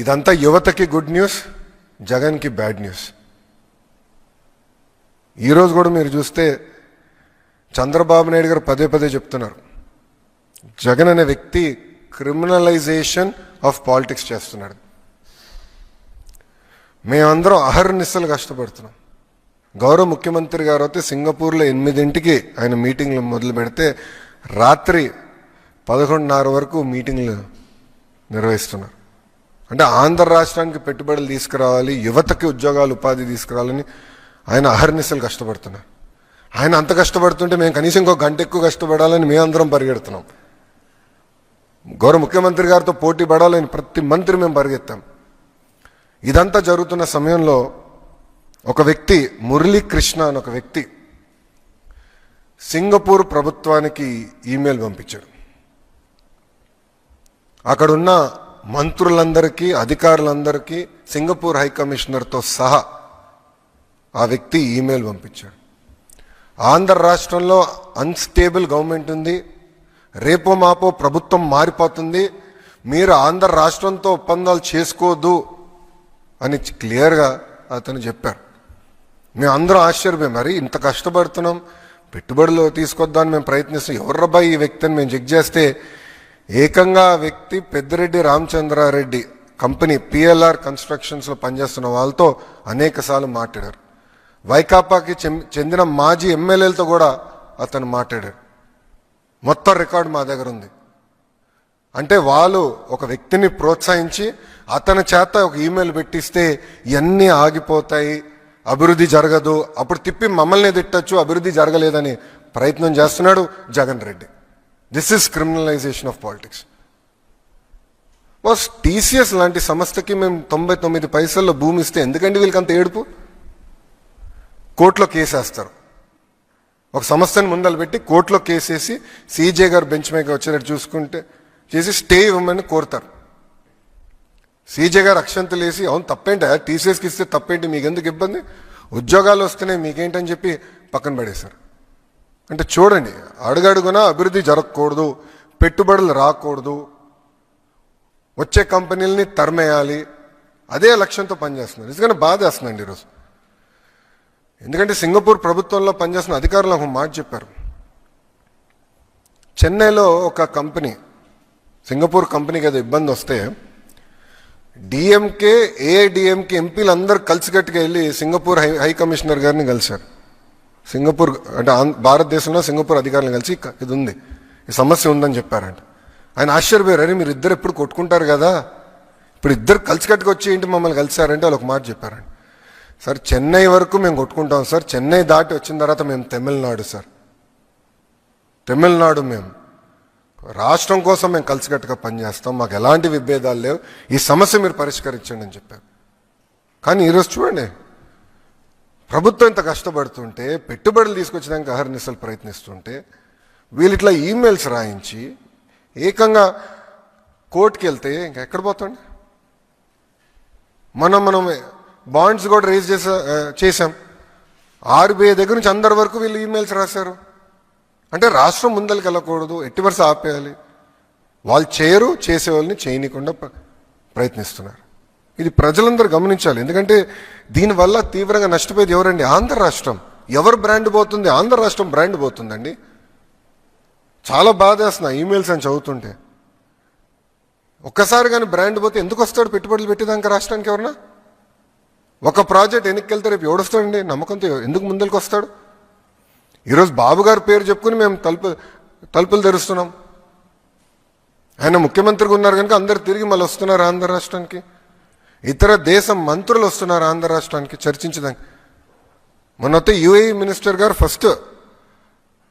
ఇదంతా యువతకి good news, జగన్కి బ్యాడ్ న్యూస్. ఈరోజు కూడా మీరు చూస్తే చంద్రబాబు నాయుడు గారు పదే పదే చెప్తున్నారు, జగన్ అనే వ్యక్తి క్రిమినలైజేషన్ ఆఫ్ పాలిటిక్స్ చేస్తున్నాడు. మేమందరం అహర్నిశలు కష్టపడుతున్నాం. గౌరవ ముఖ్యమంత్రి గారు అయితే సింగపూర్లో 8 ఆయన మీటింగ్లు మొదలు పెడితే రాత్రి 11:30 వరకు మీటింగ్లు నిర్వహిస్తున్నారు. అంటే ఆంధ్ర రాష్ట్రానికి పెట్టుబడులు తీసుకురావాలి, యువతకి ఉద్యోగాలు ఉపాధి తీసుకురావాలని ఆయన అహర్నిశలు కష్టపడుతున్నారు. ఆయన అంత కష్టపడుతుంటే మేము కనీసం ఇంకో గంట ఎక్కువ కష్టపడాలని మేమందరం పరిగెడుతున్నాం. గౌరవ ముఖ్యమంత్రి గారితో పోటీ పడాలని ప్రతి మంత్రి మేము పరిగెత్తాం. ఇదంతా జరుగుతున్న సమయంలో ఒక వ్యక్తి, మురళీకృష్ణ అని ఒక వ్యక్తి సింగపూర్ ప్రభుత్వానికి ఈమెయిల్ పంపించాడు. అక్కడున్న మంత్రులందరికీ, అధికారులందరికీ, సింగపూర్ హై కమిషనర్తో సహా ఆ వ్యక్తి ఈమెయిల్ పంపించాడు. ఆంధ్ర రాష్ట్రంలో అన్స్టేబుల్ గవర్నమెంట్ ఉంది, రేపో మాపో ప్రభుత్వం మారిపోతుంది, మీరు ఆంధ్ర రాష్ట్రంతో ఒప్పందాలు చేసుకోవద్దు అని క్లియర్గా అతను చెప్పారు. మేము అందరం ఆశ్చర్యపోయాం, మరి ఇంత కష్టపడుతున్నాం, పెట్టుబడులు తీసుకొద్దామని మేము ప్రయత్నిస్తాం, ఎవర్రబ్బాయి ఈ వ్యక్తిని మేము చెక్ చేస్తే ఏకంగా వ్యక్తి పెద్దిరెడ్డి రామచంద్రారెడ్డి కంపెనీ పిఎల్ఆర్ కన్స్ట్రక్షన్స్లో పనిచేస్తున్న వాళ్ళతో అనేకసార్లు మాట్లాడారు. వైకాపాకి చెందిన మాజీ ఎమ్మెల్యేలతో కూడా అతను మాట్లాడారు. మొత్తం రికార్డు మా దగ్గర ఉంది. అంటే వాళ్ళు ఒక వ్యక్తిని ప్రోత్సహించి అతని చేత ఒక ఈమెయిల్ పెట్టిస్తే ఇవన్నీ ఆగిపోతాయి, అభివృద్ధి జరగదు, అప్పుడు తిప్పి మమ్మల్ని తిట్టచ్చు, అభివృద్ధి జరగలేదని ప్రయత్నం చేస్తున్నాడు Jagan Reddy. This is criminalization of politics. Boss, TCS లాంటి సంస్థకి మేము 99 పైసల్లో భూమి ఇస్తే ఎందుకండి వీళ్ళకి అంత ఏడుపు? కోర్టులో కేసేస్తారు. ఒక సంస్థని ముందలు పెట్టి కోర్టులో కేసేసి సీజే గారు బెంచ్ మీద వచ్చేటట్టు చూసుకుంటే చేసి స్టే ఇవ్వమని కోరుతారు. సీజే గారు అక్షంతలు వేసి, అవును తప్పేంటి, టీసీఎస్కి ఇస్తే తప్పేంటి, మీకు ఎందుకు ఇబ్బంది, ఉద్యోగాలు వస్తున్నాయి మీకేంటని చెప్పి పక్కన పడేశారు. అంటే చూడండి, అడుగడుగునా అభివృద్ధి జరగకూడదు, పెట్టుబడులు రాకూడదు, వచ్చే కంపెనీలని తరిమేయాలి, అదే లక్ష్యంతో పనిచేస్తున్నారు. నిజంగానే బాధేస్తుందండి ఈరోజు. ఎందుకంటే సింగపూర్ ప్రభుత్వంలో పనిచేస్తున్న అధికారులు ఒక మాట చెప్పారు. చెన్నైలో ఒక కంపెనీ, సింగపూర్ కంపెనీకి ఏదో ఇబ్బంది వస్తే డిఎంకే, ఏఐడిఎంకే ఎంపీలు అందరూ కలిసికట్టుగా వెళ్ళి సింగపూర్ హై కమిషనర్ గారిని కలిశారు. సింగపూర్ అంటే భారతదేశంలో సింగపూర్ అధికారులను కలిసి ఇది ఉంది, ఈ సమస్య ఉందని చెప్పారంట. ఆయన ఆశ్చర్యపోయారు, అరే మీరు ఇద్దరు ఎప్పుడు కొట్టుకుంటారు కదా, ఇప్పుడు ఇద్దరు కలిసికట్టుగా వచ్చి ఏంటి మమ్మల్ని కలిసారంటే వాళ్ళు ఒక మాట చెప్పారంట. సార్ చెన్నై వరకు మేము కొట్టుకుంటాం సార్, చెన్నై దాటి వచ్చిన తర్వాత మేము తమిళనాడు సార్, తమిళనాడు మేము రాష్ట్రం కోసం మేము కలిసికట్టుగా పనిచేస్తాం, మాకు ఎలాంటి విభేదాలు లేవు, ఈ సమస్య మీరు పరిష్కరించండి అని చెప్పారు. కానీ ఈరోజు చూడండి, ప్రభుత్వం ఇంత కష్టపడుతుంటే, పెట్టుబడులు తీసుకొచ్చడానికి అహర్నిశలు ప్రయత్నిస్తుంటే, వీళ్ళు ఇట్లా ఈమెయిల్స్ రాయించి ఏకంగా కోర్టుకి వెళ్తే ఇంకెక్కడ పోతాండి. మనం బాండ్స్ కూడా రేజ్ చేశాం. ఆర్బీఐ దగ్గర నుంచి అందరి వరకు వీళ్ళు ఈమెయిల్స్ రాశారు. అంటే రాష్ట్రం ముందరికి వెళ్ళకూడదు, ఎట్టి వరుస ఆపేయాలి, వాళ్ళు చేయరు, చేసేవాళ్ళని చేయనీయకుండా ప్రయత్నిస్తున్నారు. ఇది ప్రజలందరూ గమనించాలి. ఎందుకంటే దీనివల్ల తీవ్రంగా నష్టపోయేది ఎవరండి? ఆంధ్ర రాష్ట్రం. ఎవరు బ్రాండ్ పోతుంది? ఆంధ్ర రాష్ట్రం బ్రాండ్ పోతుందండి. చాలా బాధేస్తున్నా ఈమెయిల్స్ అని చదువుతుంటే. ఒక్కసారి కానీ బ్రాండ్ పోతే ఎందుకు వస్తాడు పెట్టుబడులు పెట్టేదానికి రాష్ట్రానికి? ఎవరన్నా ఒక ప్రాజెక్ట్ వెనక్కి రేపు ఎవడొస్తాడండి నమ్మకంతో? ఎందుకు ముందరికి వస్తాడు? ఈరోజు బాబు గారి పేరు చెప్పుకుని మేము తలుపులు తెరుస్తున్నాం. ఆయన ముఖ్యమంత్రిగా ఉన్నారు కనుక అందరు తిరిగి మళ్ళీ వస్తున్నారు ఆంధ్ర రాష్ట్రానికి. ఇతర దేశం మంత్రులు వస్తున్నారు ఆంధ్ర రాష్ట్రానికి చర్చించడానికి. మొన్నైతే యుఏఈ మినిస్టర్ గారు ఫస్ట్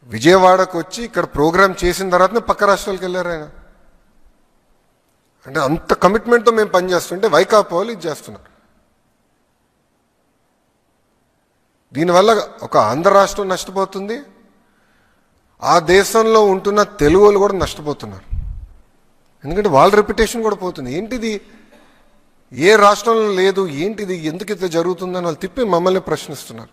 విజయవాడకు వచ్చి ఇక్కడ ప్రోగ్రామ్ చేసిన తర్వాతనే పక్క రాష్ట్రాలకు వెళ్ళారు ఆయన. అంటే అంత కమిట్మెంట్తో మేము పనిచేస్తుంటే వైకాపా వాళ్ళు ఇది చేస్తున్నారు. దీనివల్ల ఒక ఆంధ్ర రాష్ట్రం నష్టపోతుంది, ఆ దేశంలో ఉంటున్న తెలుగు వాళ్ళు కూడా నష్టపోతున్నారు. ఎందుకంటే వాళ్ళ రెప్యుటేషన్ కూడా పోతుంది. ఏంటిది, ఏ రాష్ట్రంలో లేదు, ఏంటిది, ఎందుకు ఇట్లా జరుగుతుందని వాళ్ళు తిప్పి మమ్మల్ని ప్రశ్నిస్తున్నారు.